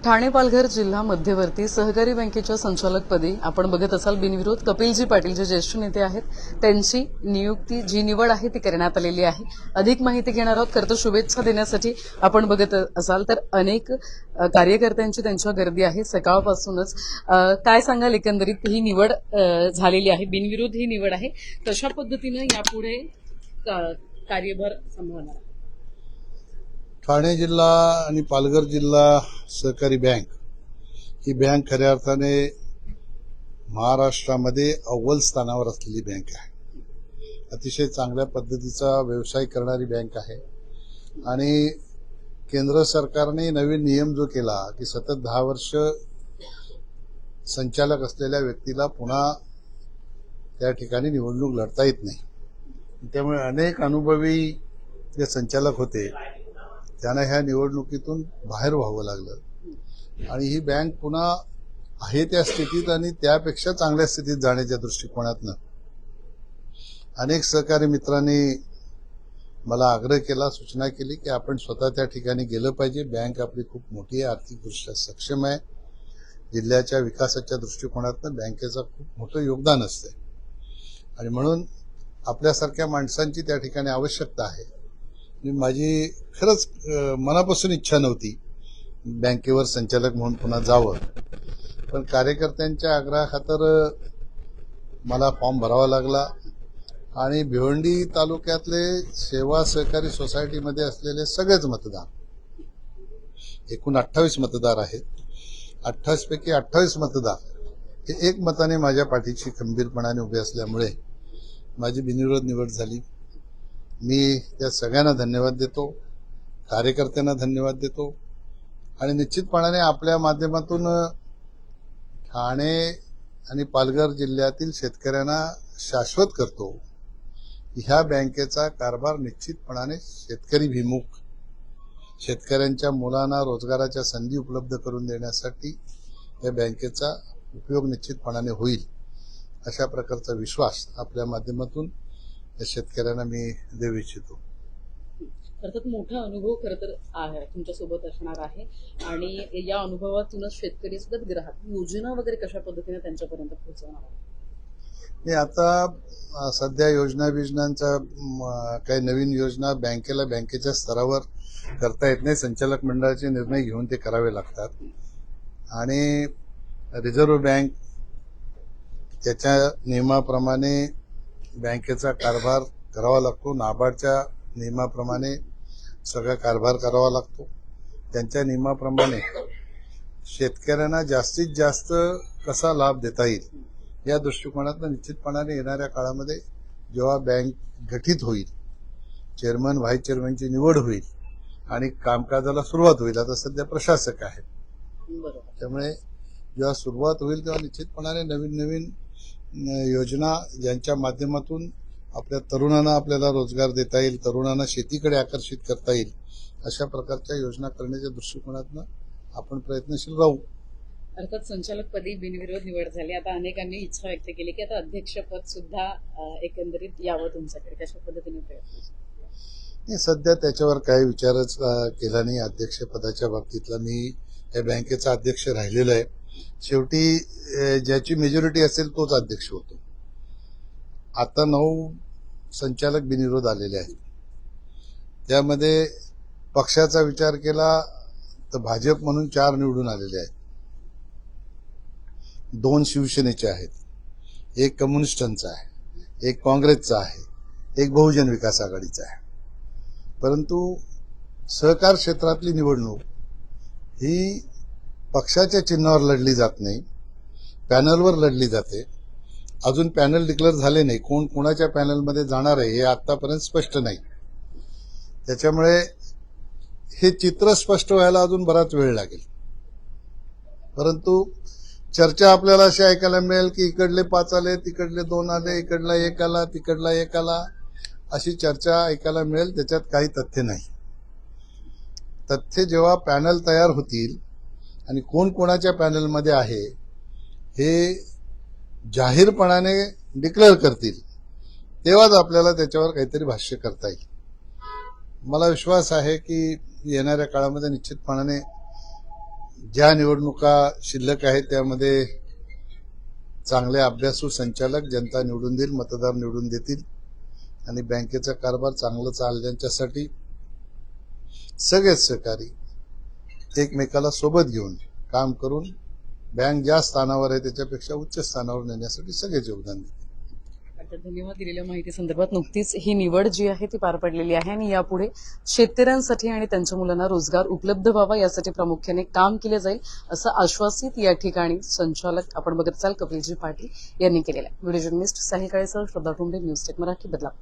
ठाणे पालघर जिल्हा मध्यवर्ती सहकारी बँकेच्या संचालकपदी आपण बघत असाल बिनविरोध कपिलजी पाटील जे ज्येष्ठ नेते आहेत त्यांची नियुक्ती जी निवड आहे ती करण्यात आलेली आहे। अधिक माहिती घेणार आहोत। खरं तर शुभेच्छा देण्यासाठी आपण बघत असाल तर अनेक कार्यकर्त्यांची त्यांच्या गर्दी आहे सकाळपासूनच। काय सांगाल एकंदरीत ही निवड झालेली आहे, बिनविरोध ही निवड आहे, कशा पद्धतीने यापुढे कार्यभार सांभाळणार? ठाणे जिल्हा आणि पालघर जिल्हा सहकारी बँक ही बँक खऱ्या अर्थाने महाराष्ट्रामध्ये अव्वल स्थानावर असलेली बँक आहे। अतिशय चांगल्या पद्धतीचा व्यवसाय करणारी बँक आहे आणि केंद्र सरकारने नवीन नियम जो केला की सतत 10 वर्ष संचालक असलेल्या व्यक्तीला पुन्हा त्या ठिकाणी निवडणूक लढता येत नाही। त्यामुळे अनेक अनुभवी जे संचालक होते त्यांना ह्या निवडणुकीतून बाहेर व्हावं लागलं आणि ही बँक पुन्हा आहे त्या स्थितीत आणि त्यापेक्षा चांगल्या स्थितीत जाण्याच्या दृष्टिकोनातनं अनेक सहकारी मित्रांनी मला आग्रह केला, सूचना केली की आपण स्वतः त्या ठिकाणी गेलं पाहिजे। बँक आपली खूप मोठी आहे, आर्थिकदृष्ट्या सक्षम आहे, जिल्ह्याच्या विकासाच्या दृष्टिकोनातनं बँकेचं खूप मोठं योगदान असते आणि म्हणून आपल्यासारख्या माणसांची त्या ठिकाणी आवश्यकता आहे। माझी खरंच मनापासून इच्छा नव्हती बँकेवर संचालक म्हणून पुन्हा जावं, पण कार्यकर्त्यांच्या आग्रहाखातर मला फॉर्म भरावा लागला आणि भिवंडी तालुक्यातले सेवा सहकारी सोसायटीमध्ये असलेले सगळेच मतदार, एकूण 28 मतदार आहेत, 28 पैकी 28 मतदार हे एक मताने माझ्या पाठीशी खंबीरपणाने उभे असल्यामुळे माझी बिनविरोध निवड झाली। मी त्या सगळ्यांना धन्यवाद देतो, कार्यकर्त्यांना धन्यवाद देतो आणि निश्चितपणाने आपल्या माध्यमातून ठाणे आणि पालघर जिल्ह्यातील शेतकऱ्यांना शाश्वत करतो की ह्या बँकेचा कारभार निश्चितपणाने शेतकरी भिमुख, शेतकऱ्यांच्या मुलांना रोजगाराच्या संधी उपलब्ध करून देण्यासाठी या बँकेचा उपयोग निश्चितपणाने होईल अशा प्रकारचा विश्वास आपल्या माध्यमातून शेतकऱ्यांना मी देऊ इच्छितो। अर्थात मोठा अनुभव खरं तर आहे तुमच्यासोबत असणार आहे आणि या अनुभवातूनच शेतकरी सुद्धा ग्राहक योजना वगैरे कशा पद्धतीने त्यांच्यापर्यंत पोहोचवणार आहे? मी आता सध्या योजनांचा काही नवीन योजना बँकेच्या स्तरावर करता येत नाही, संचालक मंडळाचे निर्णय घेऊन ते करावे लागतात आणि रिझर्व्ह बँक त्याच्या नियमाप्रमाणे बँकेचा कारभार करावा लागतो, नाबार्डच्या नियमाप्रमाणे सगळा कारभार करावा लागतो। त्यांच्या नियमाप्रमाणे शेतकऱ्यांना जास्तीत जास्त कसा लाभ देता येईल या दृष्टिकोनातून निश्चितपणाने येणाऱ्या काळामध्ये जेव्हा बँक गठीत होईल, चेअरमन व्हाईस चेअरमनची निवड होईल आणि कामकाजाला सुरुवात होईल, आता सध्या प्रशासक आहेत, त्यामुळे जेव्हा सुरुवात होईल तेव्हा निश्चितपणाने नवीन योजना ज्यांच्या माध्यमातून आपल्या तरुणांना आपल्याला रोजगार देता येईल, तरुणांना शेतीकडे आकर्षित करता येईल अशा प्रकारच्या योजना करण्याच्या दृष्टिकोनातून आपण प्रयत्नशील राहू। अर्थात संचालकपदी बिनविरोध निवड झाली, आता अनेकांनी इच्छा व्यक्त केली की आता अध्यक्षपद सुद्धा एकंदरीत यावं तुमच्याकडे, कशा पद्धतीने प्रयत्न? सध्या त्याच्यावर काही विचारच केला नाही। अध्यक्षपदाच्या बाबतीतला मी या बँकेचा अध्यक्ष राहिलेला आहे, शेवटी ज्याची मेजॉरिटी असेल तोच अध्यक्ष होतो। आता 9 संचालक बिनविरोध आलेले आहेत, त्यामध्ये पक्षाचा विचार केला तर भाजप म्हणून 4 निवडून आलेले आहेत, 2 शिवसेनेचे आहेत, 1 कम्युनिस्टांचा आहे, 1 काँग्रेसचा आहे, 1 बहुजन विकास आघाडीचा आहे। परंतु सहकार क्षेत्रातली निवडणूक ही पक्षाच्या चिन्हावर लढली जात नाही, पॅनलवर लढली जाते। अजून पॅनल डिक्लेअर झाले नाही, कोण कोणाच्या पॅनलमध्ये जाणार आहे हे आतापर्यंत स्पष्ट नाही, त्याच्यामुळे हे चित्र स्पष्ट व्हायला अजून बराच वेळ लागेल। परंतु चर्चा आपल्याला अशी ऐकायला मिळेल की इकडले 5 आले, तिकडले 2 आले, इकडला 1 आला, तिकडला 1 आला, अशी चर्चा ऐकायला मिळेल, त्याच्यात काही तथ्य नाही। तथ्य जेव्हा पॅनल तयार होतील आणि कोण कोणाच्या पॅनलमध्ये आहे हे जाहीरपणाने डिक्लेअर करतील तेव्हाच आपल्याला त्याच्यावर काहीतरी भाष्य करता येईल। मला विश्वास आहे की येणाऱ्या काळामध्ये निश्चितपणाने ज्या निवडणुका शिल्लक आहेत त्यामध्ये चांगले अभ्यासू संचालक जनता निवडून देईल, मतदार निवडून देतील आणि बँकेचा कारभार चांगला चालण्यासाठी सगळेच सहकारी एकमेकाला सोबत घेऊन काम करून बँक ज्या स्थानावर आहे त्याच्यापेक्षा उच्च स्थानावर नेण्यासाठी सगळेच योगदान देतील. आता धन्यवाद दिलेल्या माहिती संदर्भात. नुकतीच ही निवड जी आहे ती पार पडलेली आहे आणि यापुढे शेतकऱ्यांसाठी आणि त्यांच्या मुलांना रोजगार उपलब्ध व्हावा यासाठी प्रामुख्याने काम केले जाईल असं आश्वासित या ठिकाणी संचालक आपण बघत असाल कपिलजी पाटील यांनी केलेलं आहे. व्हिडिओ जर्नलिस्ट साहिल काळेसह श्रद्धा टुंबे, न्यूज टेक मराठी, बदलापूर.